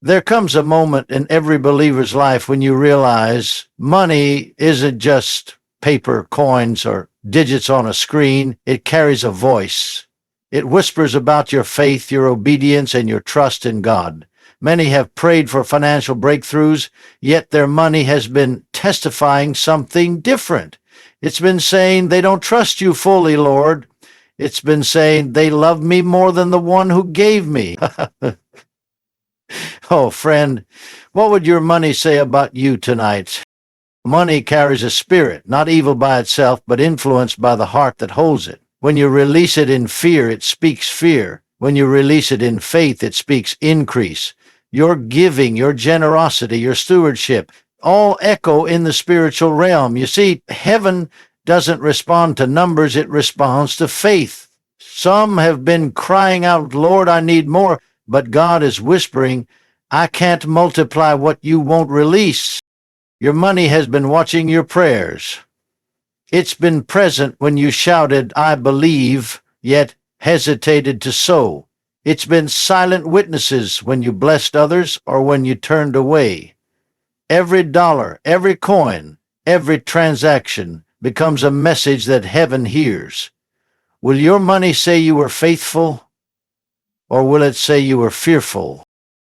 There comes a moment in every believer's life when you realize money isn't just paper, coins, or digits on a screen. It carries a voice. It whispers about your faith, your obedience, and your trust in God. Many have prayed for financial breakthroughs, yet their money has been testifying something different. It's been saying, they don't trust you fully, Lord. It's been saying, they love me more than the one who gave me. Oh, friend, what would your money say about you tonight? Money carries a spirit, not evil by itself, but influenced by the heart that holds it. When you release it in fear, it speaks fear. When you release it in faith, it speaks increase. Your giving, your generosity, your stewardship, all echo in the spiritual realm. You see, heaven doesn't respond to numbers, it responds to faith. Some have been crying out, Lord, I need more, but God is whispering, I can't multiply what you won't release. Your money has been watching your prayers. It's been present when you shouted, I believe, yet hesitated to sow. It's been silent witnesses when you blessed others or when you turned away. Every dollar, every coin, every transaction becomes a message that heaven hears. Will your money say you were faithful, or will it say you were fearful?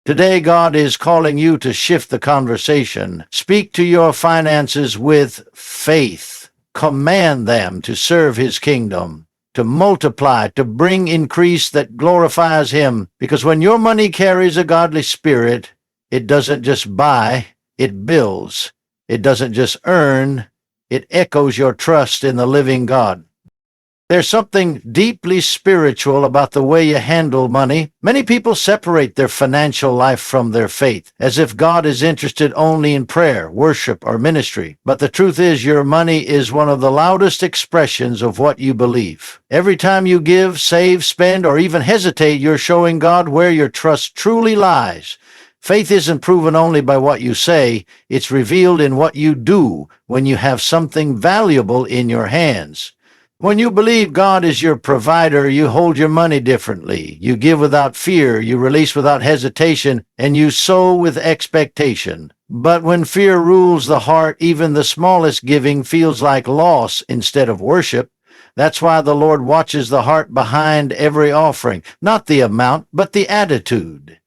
Today, God is calling you to shift the conversation. Speak to your finances with faith. Command them to serve His kingdom, to multiply, to bring increase that glorifies Him. Because when your money carries a godly spirit, it doesn't just buy, it builds. It doesn't just earn, it echoes your trust in the living God. There's something deeply spiritual about the way you handle money. Many people separate their financial life from their faith, as if God is interested only in prayer, worship, or ministry. But the truth is, your money is one of the loudest expressions of what you believe. Every time you give, save, spend, or even hesitate, you're showing God where your trust truly lies. Faith isn't proven only by what you say, it's revealed in what you do when you have something valuable in your hands. When you believe God is your provider, you hold your money differently. You give without fear, you release without hesitation, and you sow with expectation. But when fear rules the heart, even the smallest giving feels like loss instead of worship. That's why the Lord watches the heart behind every offering, not the amount, but the attitude.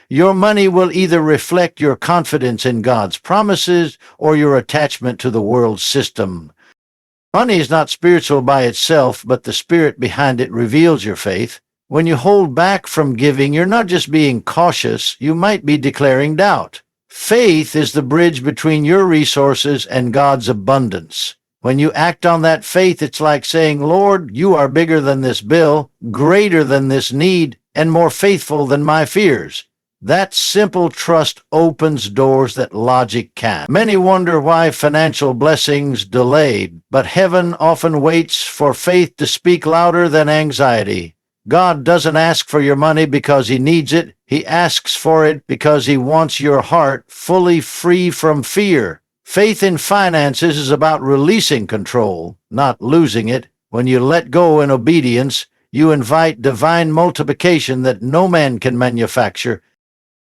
Your money will either reflect your confidence in God's promises or your attachment to the world's system. Money is not spiritual by itself, but the spirit behind it reveals your faith. When you hold back from giving, you're not just being cautious, you might be declaring doubt. Faith is the bridge between your resources and God's abundance. When you act on that faith, it's like saying, Lord, you are bigger than this bill, greater than this need, and more faithful than my fears. That simple trust opens doors that logic can't. Many wonder why financial blessings delayed, but heaven often waits for faith to speak louder than anxiety. God doesn't ask for your money because He needs it. He asks for it because He wants your heart fully free from fear. Faith in finances is about releasing control, not losing it. When you let go in obedience, you invite divine multiplication that no man can manufacture.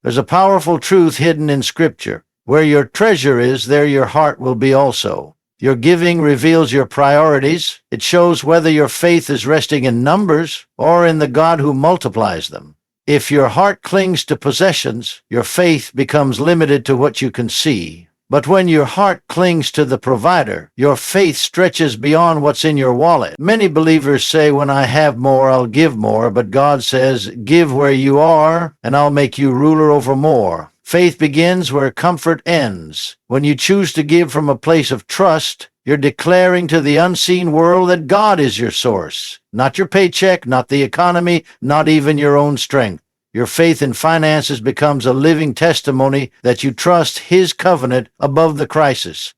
There's a powerful truth hidden in Scripture. Where your treasure is, there your heart will be also. Your giving reveals your priorities. It shows whether your faith is resting in numbers or in the God who multiplies them. If your heart clings to possessions, your faith becomes limited to what you can see. But when your heart clings to the provider, your faith stretches beyond what's in your wallet. Many believers say, when I have more, I'll give more, but God says, give where you are, and I'll make you ruler over more. Faith begins where comfort ends. When you choose to give from a place of trust, you're declaring to the unseen world that God is your source, not your paycheck, not the economy, not even your own strength. Your faith in finances becomes a living testimony that you trust His covenant above the crisis.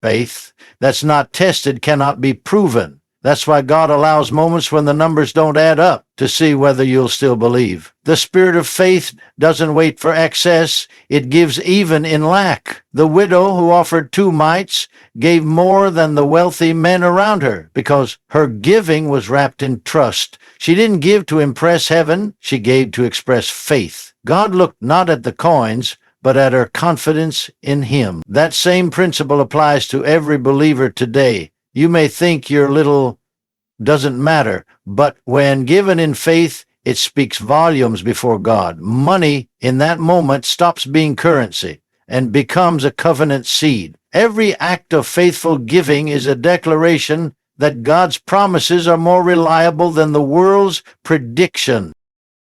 Faith that's not tested cannot be proven. That's why God allows moments when the numbers don't add up to see whether you'll still believe. The spirit of faith doesn't wait for excess. It gives even in lack. The widow who offered 2 mites gave more than the wealthy men around her because her giving was wrapped in trust. She didn't give to impress heaven. She gave to express faith. God looked not at the coins, but at our confidence in Him. That same principle applies to every believer today. You may think your little doesn't matter, but when given in faith, it speaks volumes before God. Money in that moment stops being currency and becomes a covenant seed. Every act of faithful giving is a declaration that God's promises are more reliable than the world's prediction.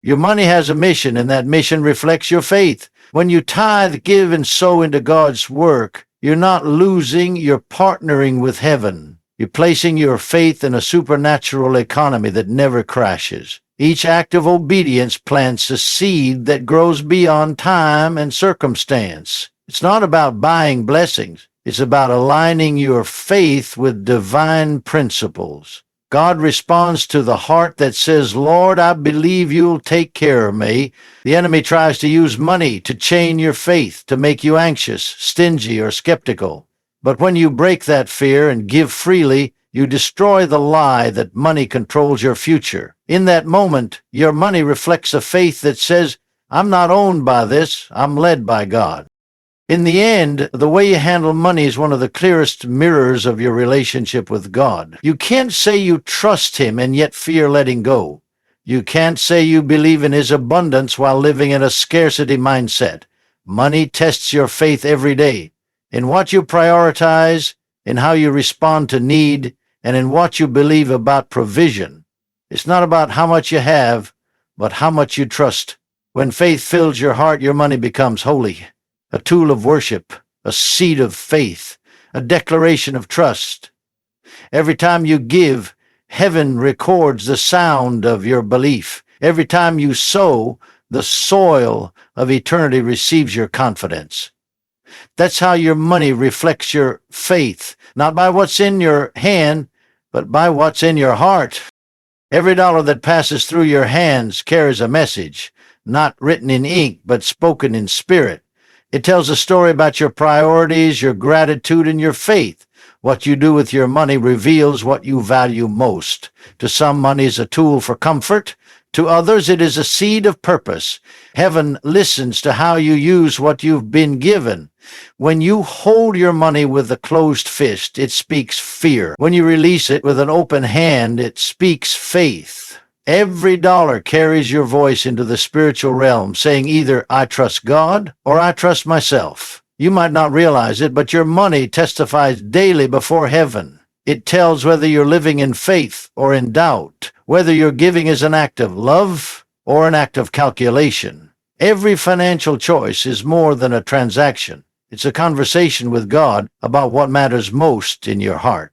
Your money has a mission, and that mission reflects your faith. When you tithe, give, and sow into God's work, you're not losing, you're partnering with heaven. You're placing your faith in a supernatural economy that never crashes. Each act of obedience plants a seed that grows beyond time and circumstance. It's not about buying blessings. It's about aligning your faith with divine principles. God responds to the heart that says, Lord, I believe you'll take care of me. The enemy tries to use money to chain your faith, to make you anxious, stingy, or skeptical. But when you break that fear and give freely, you destroy the lie that money controls your future. In that moment, your money reflects a faith that says, I'm not owned by this, I'm led by God. In the end, the way you handle money is one of the clearest mirrors of your relationship with God. You can't say you trust Him and yet fear letting go. You can't say you believe in His abundance while living in a scarcity mindset. Money tests your faith every day, in what you prioritize, in how you respond to need, and in what you believe about provision. It's not about how much you have, but how much you trust. When faith fills your heart, your money becomes holy. A tool of worship, a seed of faith, a declaration of trust. Every time you give, heaven records the sound of your belief. Every time you sow, the soil of eternity receives your confidence. That's how your money reflects your faith, not by what's in your hand, but by what's in your heart. Every dollar that passes through your hands carries a message, not written in ink, but spoken in spirit. It tells a story about your priorities, your gratitude, and your faith. What you do with your money reveals what you value most. To some, money is a tool for comfort. To others, it is a seed of purpose. Heaven listens to how you use what you've been given. When you hold your money with a closed fist, it speaks fear. When you release it with an open hand, it speaks faith. Every dollar carries your voice into the spiritual realm, saying either I trust God or I trust myself. You might not realize it, but your money testifies daily before heaven. It tells whether you're living in faith or in doubt, whether your giving is an act of love or an act of calculation. Every financial choice is more than a transaction. It's a conversation with God about what matters most in your heart.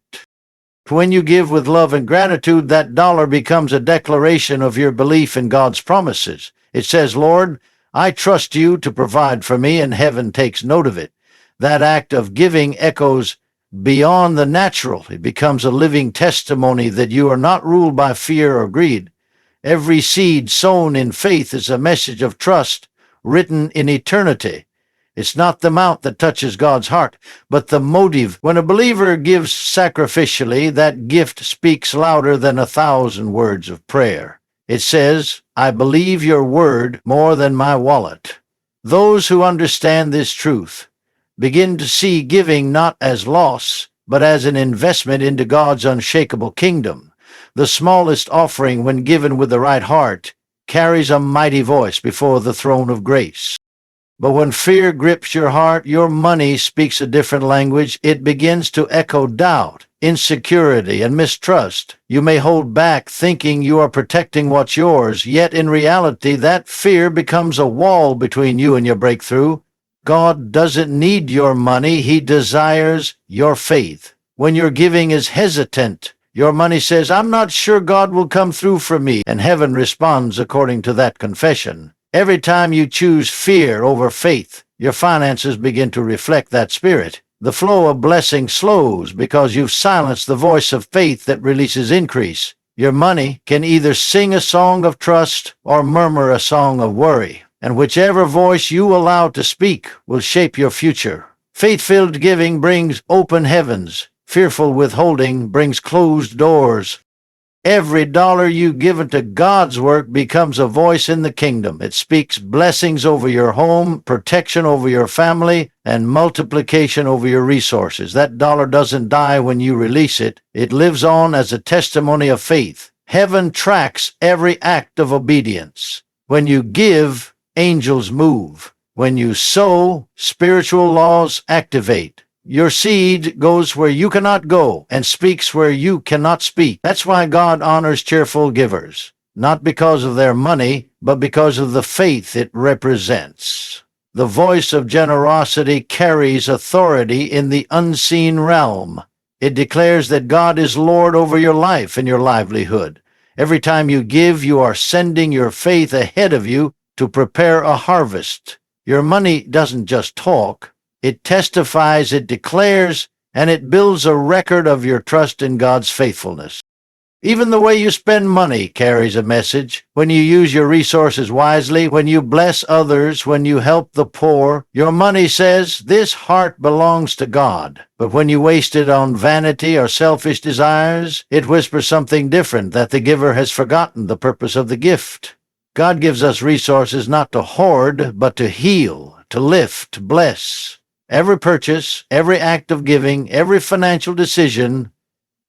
When you give with love and gratitude, that dollar becomes a declaration of your belief in God's promises. It says, Lord, I trust you to provide for me, and heaven takes note of it. That act of giving echoes beyond the natural. It becomes a living testimony that you are not ruled by fear or greed. Every seed sown in faith is a message of trust written in eternity. It's not the amount that touches God's heart, but the motive. When a believer gives sacrificially, that gift speaks louder than 1,000 words of prayer. It says, I believe your word more than my wallet. Those who understand this truth begin to see giving not as loss, but as an investment into God's unshakable kingdom. The smallest offering, when given with the right heart, carries a mighty voice before the throne of grace. But when fear grips your heart, your money speaks a different language. It begins to echo doubt, insecurity, and mistrust. You may hold back thinking you are protecting what's yours, yet in reality that fear becomes a wall between you and your breakthrough. God doesn't need your money. He desires your faith. When your giving is hesitant, your money says, I'm not sure God will come through for me, and heaven responds according to that confession. Every time you choose fear over faith, your finances begin to reflect that spirit. The flow of blessing slows because you've silenced the voice of faith that releases increase. Your money can either sing a song of trust or murmur a song of worry, and whichever voice you allow to speak will shape your future. Faith-filled giving brings open heavens. Fearful withholding brings closed doors. Every dollar you give into God's work becomes a voice in the kingdom. It speaks blessings over your home, protection over your family, and multiplication over your resources. That dollar doesn't die when you release it. It lives on as a testimony of faith. Heaven tracks every act of obedience. When you give, angels move. When you sow, spiritual laws activate. Your seed goes where you cannot go and speaks where you cannot speak. That's why God honors cheerful givers, not because of their money, but because of the faith it represents. The voice of generosity carries authority in the unseen realm. It declares that God is Lord over your life and your livelihood. Every time you give, you are sending your faith ahead of you to prepare a harvest. Your money doesn't just talk. It testifies, it declares, and it builds a record of your trust in God's faithfulness. Even the way you spend money carries a message. When you use your resources wisely, when you bless others, when you help the poor, your money says, "This heart belongs to God." But when you waste it on vanity or selfish desires, it whispers something different, that the giver has forgotten the purpose of the gift. God gives us resources not to hoard, but to heal, to lift, to bless. Every purchase, every act of giving, every financial decision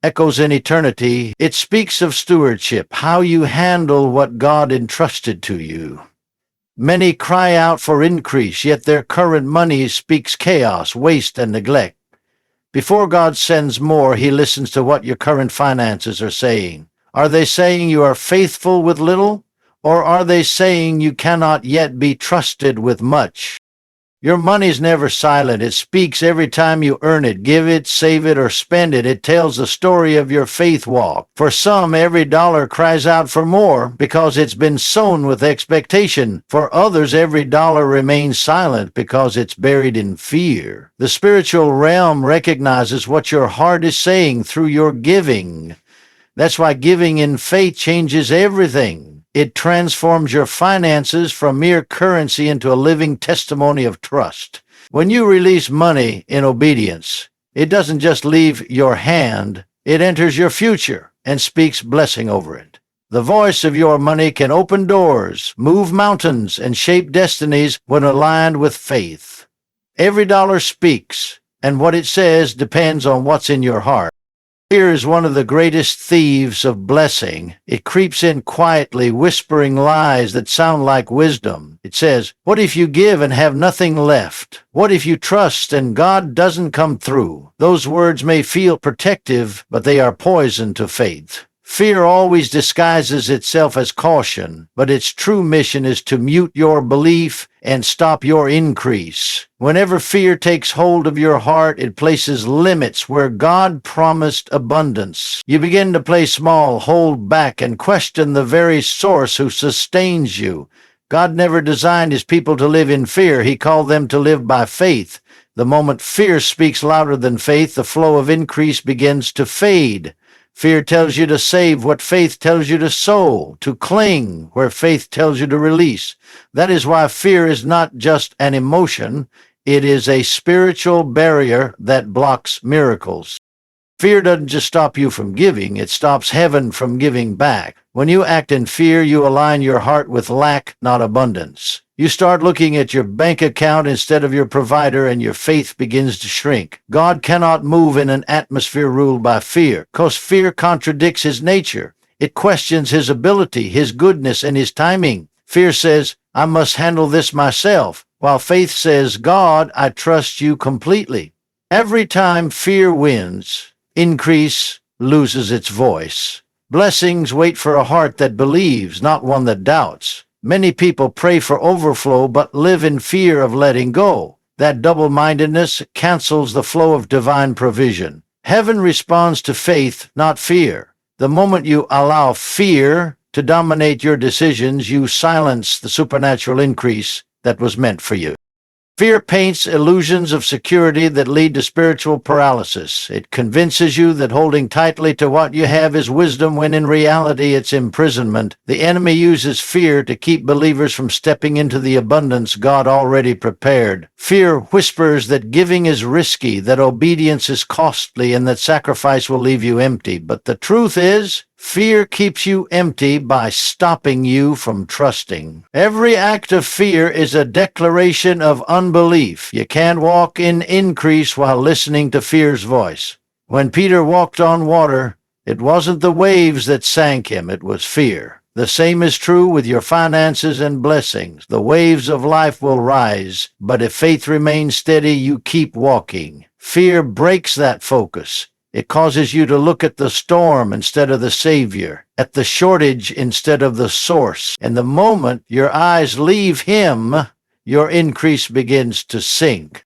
echoes in eternity. It speaks of stewardship, how you handle what God entrusted to you. Many cry out for increase, yet their current money speaks chaos, waste, and neglect. Before God sends more, He listens to what your current finances are saying. Are they saying you are faithful with little, or are they saying you cannot yet be trusted with much? Your money's never silent. It speaks every time you earn it, give it, save it, or spend it. It tells the story of your faith walk. For some, every dollar cries out for more because it's been sown with expectation. For others, every dollar remains silent because it's buried in fear. The spiritual realm recognizes what your heart is saying through your giving. That's why giving in faith changes everything. It transforms your finances from mere currency into a living testimony of trust. When you release money in obedience, it doesn't just leave your hand, it enters your future and speaks blessing over it. The voice of your money can open doors, move mountains, and shape destinies when aligned with faith. Every dollar speaks, and what it says depends on what's in your heart. Fear is one of the greatest thieves of blessing. It creeps in quietly, whispering lies that sound like wisdom. It says, "What if you give and have nothing left? What if you trust and God doesn't come through?" Those words may feel protective, but they are poison to faith. Fear always disguises itself as caution, but its true mission is to mute your belief and stop your increase. Whenever fear takes hold of your heart, it places limits where God promised abundance. You begin to play small, hold back, and question the very source who sustains you. God never designed His people to live in fear. He called them to live by faith. The moment fear speaks louder than faith, the flow of increase begins to fade. Fear tells you to save what faith tells you to sow, to cling where faith tells you to release. That is why fear is not just an emotion, it is a spiritual barrier that blocks miracles. Fear doesn't just stop you from giving, it stops heaven from giving back. When you act in fear, you align your heart with lack, not abundance. You start looking at your bank account instead of your provider, and your faith begins to shrink. God cannot move in an atmosphere ruled by fear, because fear contradicts His nature. It questions His ability, His goodness, and His timing. Fear says, "I must handle this myself," while faith says, "God, I trust you completely." Every time fear wins, increase loses its voice. Blessings wait for a heart that believes, not one that doubts. Many people pray for overflow but live in fear of letting go. That double-mindedness cancels the flow of divine provision. Heaven responds to faith, not fear. The moment you allow fear to dominate your decisions, you silence the supernatural increase that was meant for you. Fear paints illusions of security that lead to spiritual paralysis. It convinces you that holding tightly to what you have is wisdom, when in reality it's imprisonment. The enemy uses fear to keep believers from stepping into the abundance God already prepared. Fear whispers that giving is risky, that obedience is costly, and that sacrifice will leave you empty. But the truth is, Fear keeps you empty by stopping you from trusting. Every act of fear is a declaration of unbelief. You can't walk in increase while listening to fear's voice. When Peter walked on water, it wasn't the waves that sank him, it was fear. The same is true with your finances and blessings. The waves of life will rise, but if faith remains steady, you keep walking. Fear breaks that focus. It causes you to look at the storm instead of the Savior, at the shortage instead of the source. And the moment your eyes leave Him, your increase begins to sink.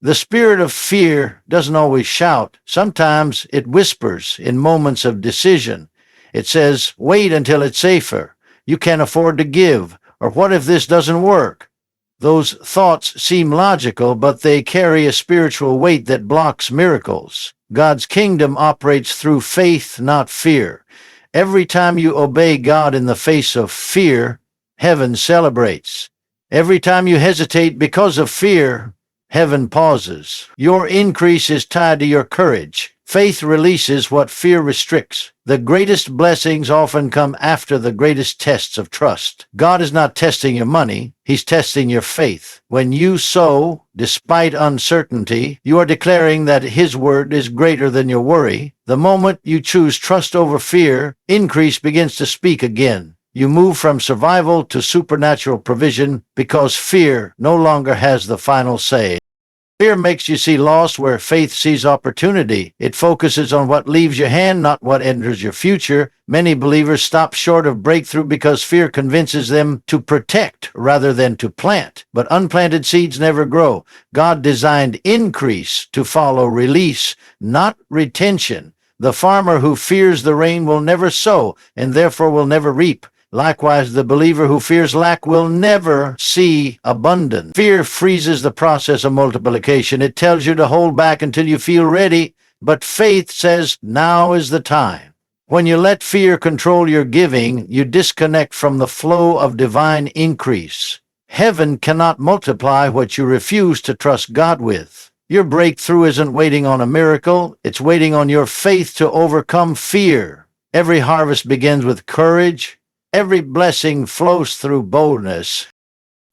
The spirit of fear doesn't always shout. Sometimes it whispers in moments of decision. It says, wait until it's safer. You can't afford to give. Or what if this doesn't work? Those thoughts seem logical, but they carry a spiritual weight that blocks miracles. God's kingdom operates through faith, not fear. Every time you obey God in the face of fear, heaven celebrates. Every time you hesitate because of fear, heaven pauses. Your increase is tied to your courage. Faith releases what fear restricts. The greatest blessings often come after the greatest tests of trust. God is not testing your money, He's testing your faith. When you sow, despite uncertainty, you are declaring that His word is greater than your worry. The moment you choose trust over fear, increase begins to speak again. You move from survival to supernatural provision because fear no longer has the final say. Fear makes you see loss where faith sees opportunity. It focuses on what leaves your hand, not what enters your future. Many believers stop short of breakthrough because fear convinces them to protect rather than to plant. But unplanted seeds never grow. God designed increase to follow release, not retention. The farmer who fears the rain will never sow and therefore will never reap. Likewise, the believer who fears lack will never see abundance. Fear freezes the process of multiplication. It tells you to hold back until you feel ready, but faith says now is the time. When you let fear control your giving, you disconnect from the flow of divine increase. Heaven cannot multiply what you refuse to trust God with. Your breakthrough isn't waiting on a miracle, it's waiting on your faith to overcome fear. Every harvest begins with courage. Every blessing flows through boldness.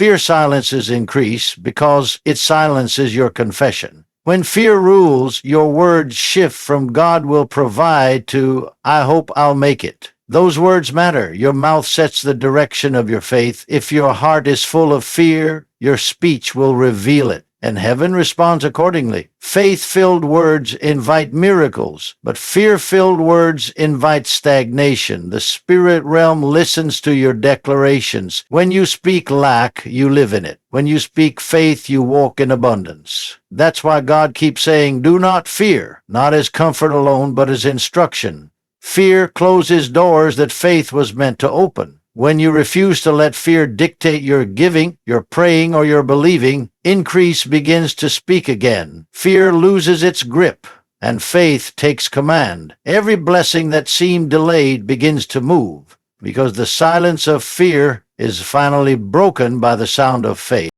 Fear silences increase because it silences your confession. When fear rules, your words shift from God will provide to I hope I'll make it. Those words matter. Your mouth sets the direction of your faith. If your heart is full of fear, your speech will reveal it, and heaven responds accordingly. Faith-filled words invite miracles, but fear-filled words invite stagnation. The spirit realm listens to your declarations. When you speak lack, you live in it. When you speak faith, you walk in abundance. That's why God keeps saying, do not fear, not as comfort alone, but as instruction. Fear closes doors that faith was meant to open. When you refuse to let fear dictate your giving, your praying, or your believing, increase begins to speak again. Fear loses its grip, and faith takes command. Every blessing that seemed delayed begins to move, because the silence of fear is finally broken by the sound of faith.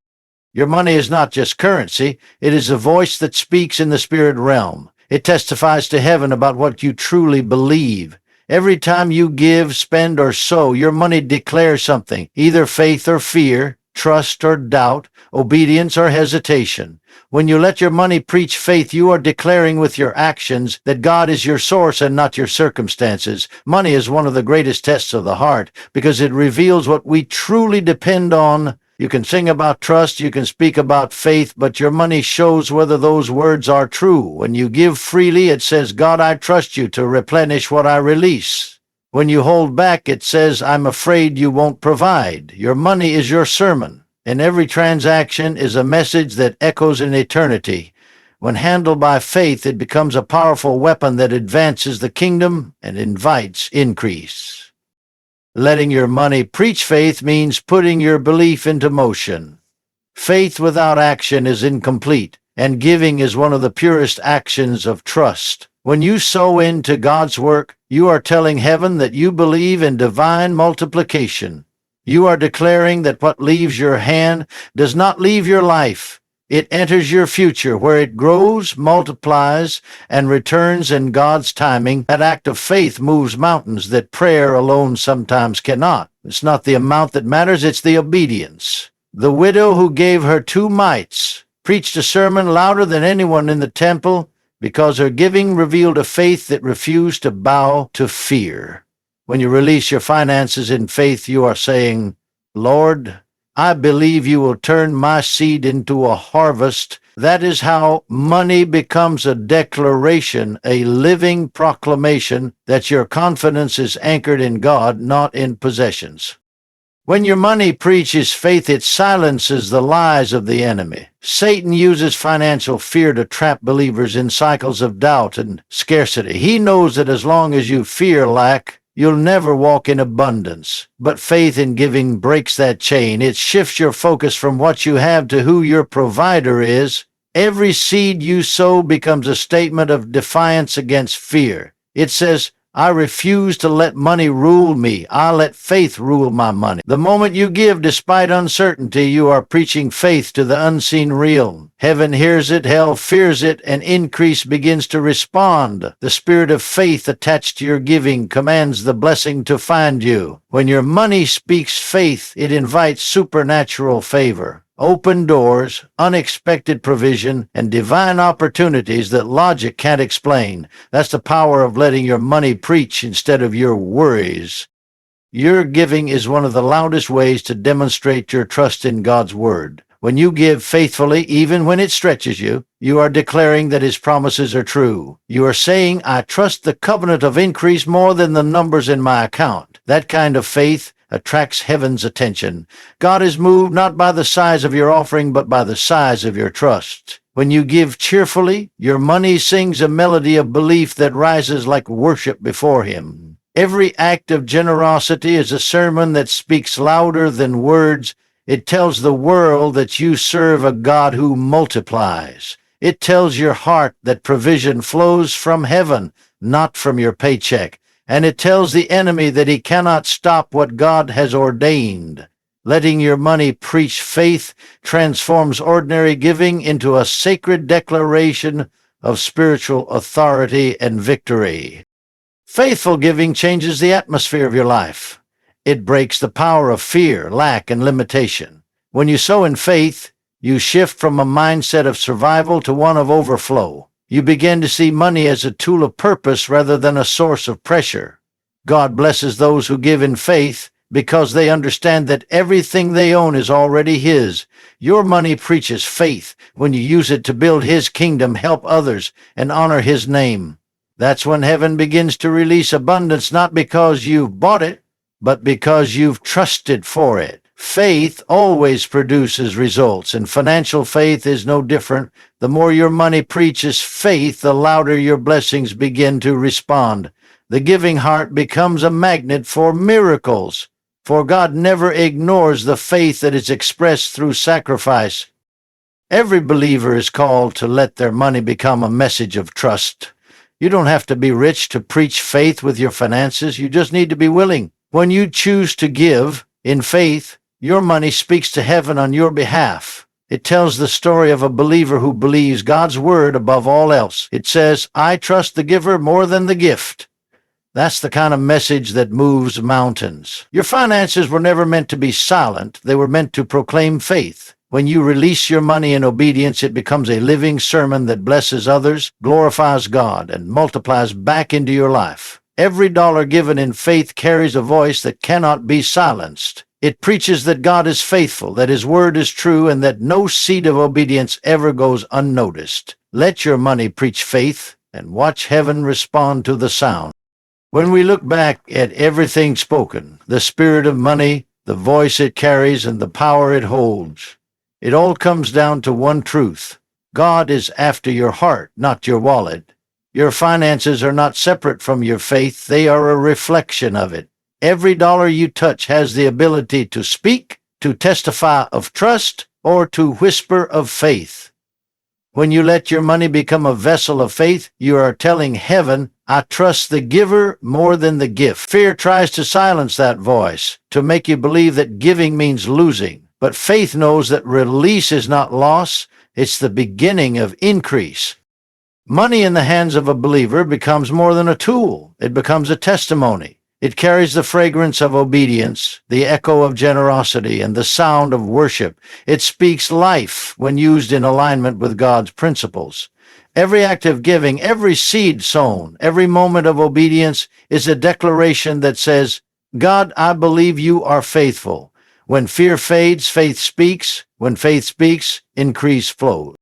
Your money is not just currency, it is a voice that speaks in the spirit realm. It testifies to heaven about what you truly believe. Every time you give, spend, or sow, your money declares something, either faith or fear, trust or doubt, obedience or hesitation. When you let your money preach faith, you are declaring with your actions that God is your source and not your circumstances. Money is one of the greatest tests of the heart because it reveals what we truly depend on. You can sing about trust, you can speak about faith, but your money shows whether those words are true. When you give freely, it says, God, I trust you to replenish what I release. When you hold back, it says, I'm afraid you won't provide. Your money is your sermon, and every transaction is a message that echoes in eternity. When handled by faith, it becomes a powerful weapon that advances the kingdom and invites increase. Letting your money preach faith means putting your belief into motion. Faith without action is incomplete, and giving is one of the purest actions of trust. When you sow into God's work, you are telling heaven that you believe in divine multiplication. You are declaring that what leaves your hand does not leave your life. It enters your future where it grows, multiplies, and returns in God's timing. That act of faith moves mountains that prayer alone sometimes cannot. It's not the amount that matters, it's the obedience. The widow who gave her 2 mites preached a sermon louder than anyone in the temple because her giving revealed a faith that refused to bow to fear. When you release your finances in faith, you are saying, Lord, I believe you will turn my seed into a harvest. That is how money becomes a declaration, a living proclamation that your confidence is anchored in God, not in possessions. When your money preaches faith, it silences the lies of the enemy. Satan uses financial fear to trap believers in cycles of doubt and scarcity. He knows that as long as you fear lack, you'll never walk in abundance. But faith in giving breaks that chain. It shifts your focus from what you have to who your provider is. Every seed you sow becomes a statement of defiance against fear. It says, I refuse to let money rule me. I let faith rule my money. The moment you give despite uncertainty, you are preaching faith to the unseen realm. Heaven hears it, hell fears it, and increase begins to respond. The spirit of faith attached to your giving commands the blessing to find you. When your money speaks faith, it invites supernatural favor. Open doors, unexpected provision, and divine opportunities that logic can't explain. That's the power of letting your money preach instead of your worries. Your giving is one of the loudest ways to demonstrate your trust in God's Word. When you give faithfully, even when it stretches you, you are declaring that His promises are true. You are saying, I trust the covenant of increase more than the numbers in my account. That kind of faith attracts heaven's attention. God is moved not by the size of your offering, but by the size of your trust. When you give cheerfully, your money sings a melody of belief that rises like worship before Him. Every act of generosity is a sermon that speaks louder than words. It tells the world that you serve a God who multiplies. It tells your heart that provision flows from heaven, not from your paycheck. And it tells the enemy that he cannot stop what God has ordained. Letting your money preach faith transforms ordinary giving into a sacred declaration of spiritual authority and victory. Faithful giving changes the atmosphere of your life. It breaks the power of fear, lack, and limitation. When you sow in faith, you shift from a mindset of survival to one of overflow. You begin to see money as a tool of purpose rather than a source of pressure. God blesses those who give in faith because they understand that everything they own is already His. Your money preaches faith when you use it to build His kingdom, help others, and honor His name. That's when heaven begins to release abundance, not because you've bought it, but because you've trusted for it. Faith always produces results, and financial faith is no different. The more your money preaches faith, the louder your blessings begin to respond. The giving heart becomes a magnet for miracles, for God never ignores the faith that is expressed through sacrifice. Every believer is called to let their money become a message of trust. You don't have to be rich to preach faith with your finances. You just need to be willing. When you choose to give in faith, your money speaks to heaven on your behalf. It tells the story of a believer who believes God's word above all else. It says, I trust the giver more than the gift. That's the kind of message that moves mountains. Your finances were never meant to be silent. They were meant to proclaim faith. When you release your money in obedience, it becomes a living sermon that blesses others, glorifies God, and multiplies back into your life. Every dollar given in faith carries a voice that cannot be silenced. It preaches that God is faithful, that His word is true, and that no seed of obedience ever goes unnoticed. Let your money preach faith, and watch heaven respond to the sound. When we look back at everything spoken, the spirit of money, the voice it carries, and the power it holds, it all comes down to one truth. God is after your heart, not your wallet. Your finances are not separate from your faith. They are a reflection of it. Every dollar you touch has the ability to speak, to testify of trust, or to whisper of faith. When you let your money become a vessel of faith, you are telling heaven, I trust the giver more than the gift. Fear tries to silence that voice, to make you believe that giving means losing. But faith knows that release is not loss, it's the beginning of increase. Money in the hands of a believer becomes more than a tool. It becomes a testimony. It carries the fragrance of obedience, the echo of generosity, and the sound of worship. It speaks life when used in alignment with God's principles. Every act of giving, every seed sown, every moment of obedience is a declaration that says, God, I believe you are faithful. When fear fades, faith speaks. When faith speaks, increase flows.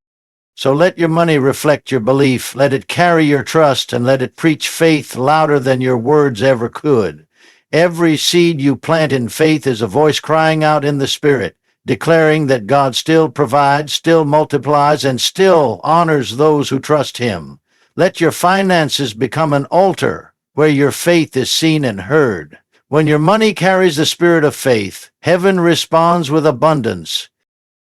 So let your money reflect your belief, let it carry your trust, and let it preach faith louder than your words ever could. Every seed you plant in faith is a voice crying out in the Spirit, declaring that God still provides, still multiplies, and still honors those who trust Him. Let your finances become an altar where your faith is seen and heard. When your money carries the spirit of faith, heaven responds with abundance.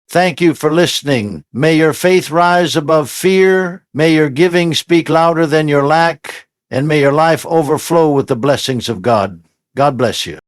Thank you for listening. May your faith rise above fear. May your giving speak louder than your lack. And may your life overflow with the blessings of God. God bless you.